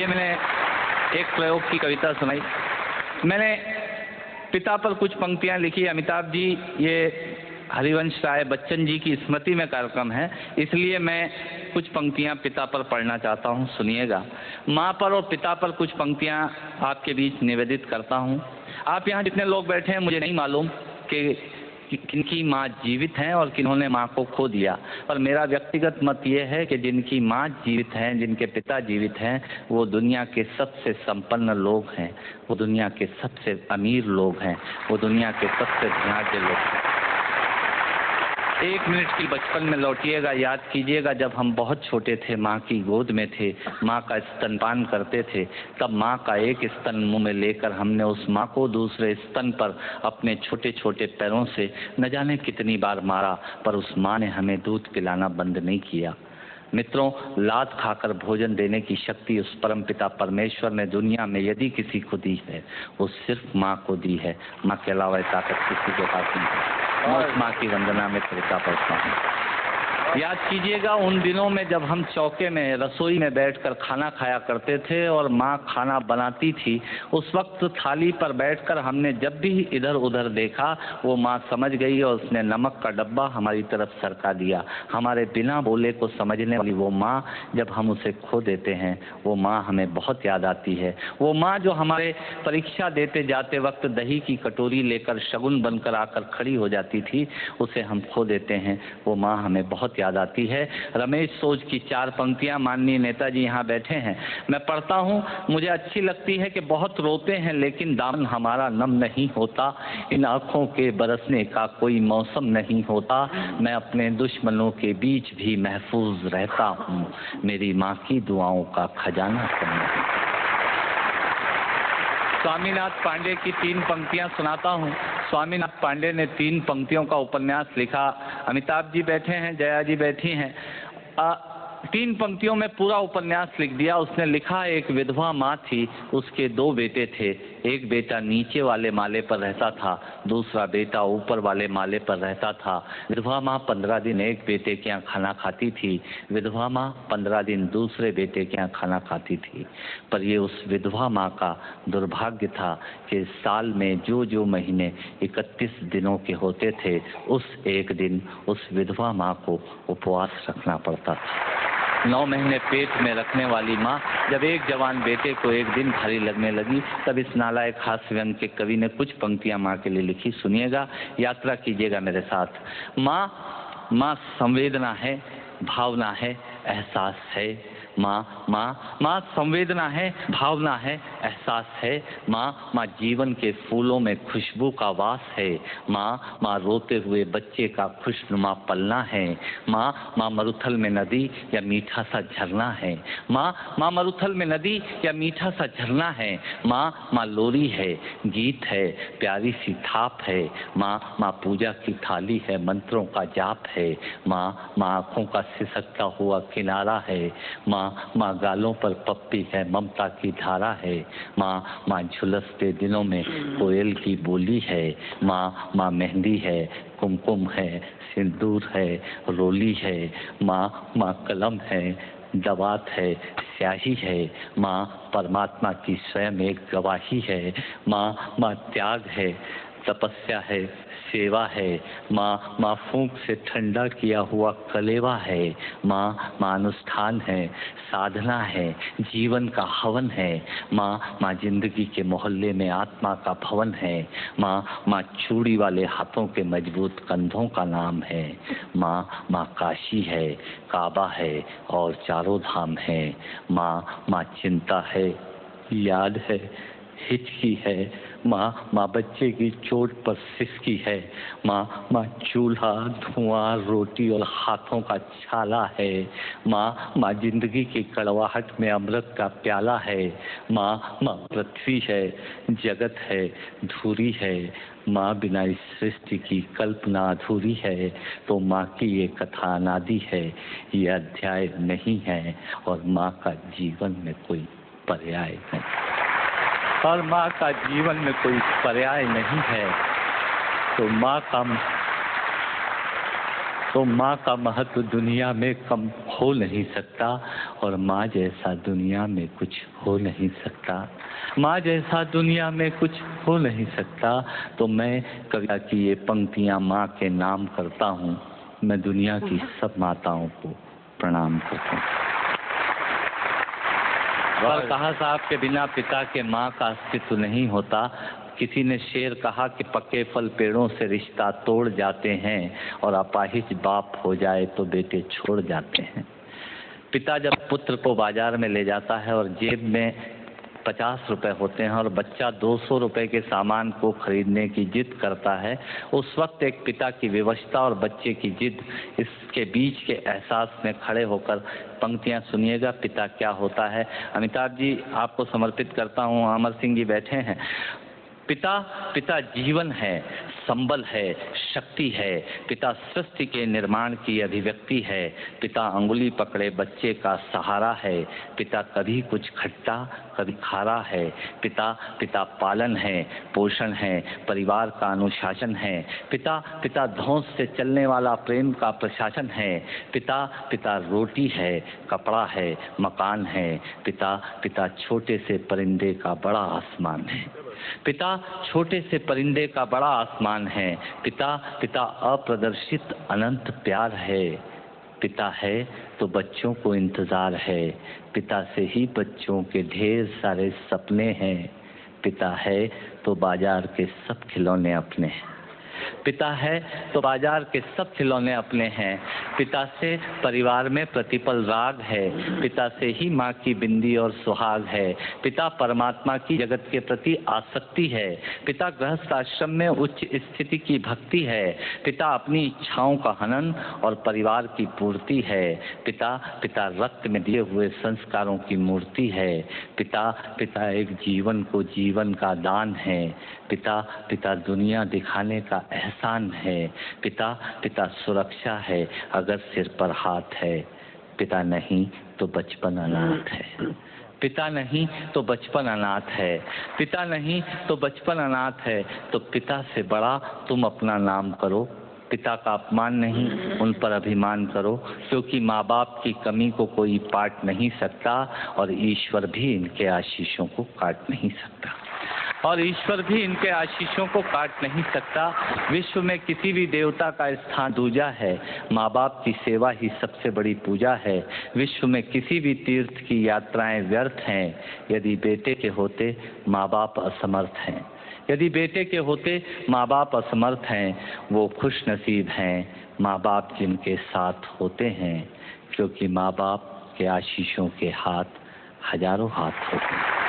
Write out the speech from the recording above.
ये मैंने एक प्रयोग की कविता सुनाई। मैंने पिता पर कुछ पंक्तियां लिखी। अमिताभ जी, ये हरिवंश राय बच्चन जी की स्मृति में कार्यक्रम है, इसलिए मैं कुछ पंक्तियां पिता पर पढ़ना चाहता हूं, सुनिएगा। माँ पर और पिता पर कुछ पंक्तियां आपके बीच निवेदित करता हूं। आप यहाँ जितने लोग बैठे हैं, मुझे नहीं मालूम कि किनकी माँ जीवित हैं और किन्होंने माँ को खो दिया, पर मेरा व्यक्तिगत मत ये है कि जिनकी माँ जीवित हैं, जिनके पिता जीवित हैं, वो दुनिया के सबसे संपन्न लोग हैं, वो दुनिया के सबसे अमीर लोग हैं, वो दुनिया के सबसे धनाढ्य लोग हैं। 1 मिनट की बचपन में लौटिएगा, याद कीजिएगा जब हम बहुत छोटे थे, माँ की गोद में थे, माँ का स्तनपान करते थे, तब माँ का एक स्तन मुंह में लेकर हमने उस माँ को दूसरे स्तन पर अपने छोटे छोटे पैरों से न जाने कितनी बार मारा, पर उस माँ ने हमें दूध पिलाना बंद नहीं किया। मित्रों, लात खाकर भोजन देने की शक्ति उस परमपिता परमेश्वर ने दुनिया में यदि किसी को दी है, वो सिर्फ माँ को दी है। माँ के अलावा ताकत किसी के पास नहीं है। मैं उस माँ की वंदना में कृतज्ञता करता हूँ। याद कीजिएगा उन दिनों में जब हम चौके में रसोई में बैठकर खाना खाया करते थे और माँ खाना बनाती थी, उस वक्त थाली पर बैठकर हमने जब भी इधर उधर देखा, वो माँ समझ गई और उसने नमक का डब्बा हमारी तरफ सरका दिया। हमारे बिना बोले को समझने वाली वो माँ, जब हम उसे खो देते हैं, वो माँ हमें बहुत याद आती है। वो माँ जो हमारे परीक्षा देते जाते वक्त दही की कटोरी लेकर शगुन बनकर आकर खड़ी हो जाती थी, उसे हम खो देते हैं। वो माँ हमें बहुत याद आती है। रमेश सोज की 4 पंक्तियां, माननीय नेताजी यहाँ बैठे हैं, मैं पढ़ता हूँ। मुझे अच्छी लगती है कि बहुत रोते हैं लेकिन दामन हमारा नम नहीं होता, इन आँखों के बरसने का कोई मौसम नहीं होता, मैं अपने दुश्मनों के बीच भी महफूज रहता हूँ, मेरी माँ की दुआओं का खजाना समझ। स्वामीनाथ पांडे की 3 पंक्तियां सुनाता हूं। स्वामीनाथ पांडे ने 3 पंक्तियों का उपन्यास लिखा। अमिताभ जी बैठे हैं, जया जी बैठी हैं। 3 पंक्तियों में पूरा उपन्यास लिख दिया। उसने लिखा, एक विधवा माँ थी, उसके 2 बेटे थे। एक बेटा नीचे वाले माले पर रहता था, दूसरा बेटा ऊपर वाले माले पर रहता था। विधवा माँ 15 दिन एक बेटे के यहाँ खाना खाती थी, विधवा माँ 15 दिन दूसरे बेटे के यहाँ खाना खाती थी। पर ये उस विधवा माँ का दुर्भाग्य था कि साल में जो महीने 31 दिनों के होते थे, उस एक दिन उस विधवा माँ को उपवास रखना पड़ता था। 9 महीने पेट में रखने वाली माँ जब एक जवान बेटे को एक दिन भारी लगने लगी, तब इस नालायक हास्य व्यंग के कवि ने कुछ पंक्तियां माँ के लिए लिखी। सुनिएगा, यात्रा कीजिएगा मेरे साथ। माँ संवेदना है, भावना है, एहसास है। माँ संवेदना है, भावना है, एहसास है। माँ जीवन के फूलों में खुशबू का वास है। माँ रोते हुए बच्चे का खुशनुमा पलना है। माँ मरुथल में नदी या मीठा सा झरना है। माँ मरुथल में नदी या मीठा सा झरना है। माँ लोरी है, गीत है, प्यारी सी थाप है। माँ पूजा की थाली है, मंत्रों का जाप है। माँ आँखों का सिसकता हुआ किनारा है। माँ गालों पर पप्पी है, ममता की धारा है। माँ झुलसते दिनों में कोयल की बोली है। माँ मेहंदी है, कुमकुम है, सिंदूर है, रोली है। माँ कलम है, दवात है, स्याही है। माँ परमात्मा की स्वयं एक गवाही है। माँ त्याग है, तपस्या है, सेवा है। माँ फूंक से ठंडा किया हुआ कलेवा है। माँ अनुष्ठान है, साधना है, जीवन का हवन है। माँ जिंदगी के मोहल्ले में आत्मा का भवन है। माँ चूड़ी वाले हाथों के मजबूत कंधों का नाम है। माँ काशी है, काबा है और चारों धाम है। माँ चिंता है, याद है, हिचकी है। माँ बच्चे की चोट पर सिसकी है। माँ चूल्हा, धुआं, रोटी और हाथों का छाला है। माँ जिंदगी की कड़वाहट में अमृत का प्याला है। माँ पृथ्वी है, जगत है, धुरी है। माँ बिना इस सृष्टि की कल्पना अधूरी है। तो माँ की ये कथा अनादि है, ये अध्याय नहीं है, और माँ का जीवन में कोई पर्याय नहीं, और माँ का जीवन में कोई पर्याय नहीं है। तो माँ का तो माँ का महत्व दुनिया में कम हो नहीं सकता और माँ जैसा दुनिया में कुछ हो नहीं सकता। माँ जैसा दुनिया में कुछ हो नहीं सकता। तो मैं कविता की ये पंक्तियाँ माँ के नाम करता हूँ। मैं दुनिया की सब माताओं को प्रणाम करता हूँ। पर कहा साहब के बिना पिता के माँ का अस्तित्व नहीं होता। किसी ने शेर कहा कि पक्के फल पेड़ों से रिश्ता तोड़ जाते हैं और अपाहिज बाप हो जाए तो बेटे छोड़ जाते हैं। पिता जब पुत्र को बाजार में ले जाता है और जेब में 50 रुपए होते हैं और बच्चा 200 रुपए के सामान को खरीदने की जिद करता है, उस वक्त एक पिता की विवशता और बच्चे की जिद, इसके बीच के एहसास में खड़े होकर पंक्तियां सुनिएगा। पिता क्या होता है। अमिताभ जी आपको समर्पित करता हूँ। अमर सिंह जी बैठे हैं। पिता जीवन है, संबल है, शक्ति है। पिता सृष्टि के निर्माण की अभिव्यक्ति है। पिता अंगुली पकड़े बच्चे का सहारा है। पिता कभी कुछ खट्टा कभी खारा है। पिता पालन है, पोषण है, परिवार का अनुशासन है। पिता धौंस से चलने वाला प्रेम का प्रशासन है। पिता रोटी है, कपड़ा है, मकान है। पिता छोटे से परिंदे का बड़ा आसमान है। पिता छोटे से परिंदे का बड़ा आसमान है। पिता अप्रदर्शित अनंत प्यार है। पिता है तो बच्चों को इंतजार है। पिता से ही बच्चों के ढेर सारे सपने हैं। पिता है तो बाजार के सब खिलौने अपने हैं। पिता है तो बाजार के सब खिलौने अपने हैं। पिता से परिवार में प्रतिपल राग है। पिता से ही माँ की बिंदी और सुहाग है। पिता परमात्मा की जगत के प्रति आसक्ति है। पिता गृहस्थ आश्रम में उच्च स्थिति की भक्ति है। पिता अपनी इच्छाओं का हनन और परिवार की पूर्ति है। पिता रक्त में दिए हुए संस्कारों की मूर्ति है। पिता एक जीवन को जीवन का दान है। पिता दुनिया दिखाने का एहसान है। पिता सुरक्षा है अगर सिर पर हाथ है। पिता नहीं तो बचपन अनाथ है। पिता नहीं तो बचपन अनाथ है। पिता नहीं तो बचपन अनाथ है। तो पिता से बड़ा तुम अपना नाम करो। पिता का अपमान नहीं, उन पर अभिमान करो, क्योंकि माँ बाप की कमी को कोई पाट नहीं सकता और ईश्वर भी इनके आशीषों को काट नहीं सकता। विश्व में किसी भी देवता का स्थान दूजा है। माँ बाप की सेवा ही सबसे बड़ी पूजा है। विश्व में किसी भी तीर्थ की यात्राएं व्यर्थ हैं यदि बेटे के होते माँ बाप असमर्थ हैं। यदि बेटे के होते माँ बाप असमर्थ हैं, वो खुश नसीब हैं माँ बाप जिनके साथ होते हैं, क्योंकि माँ बाप के आशीषों के हाथ हजारों हाथ होते हैं।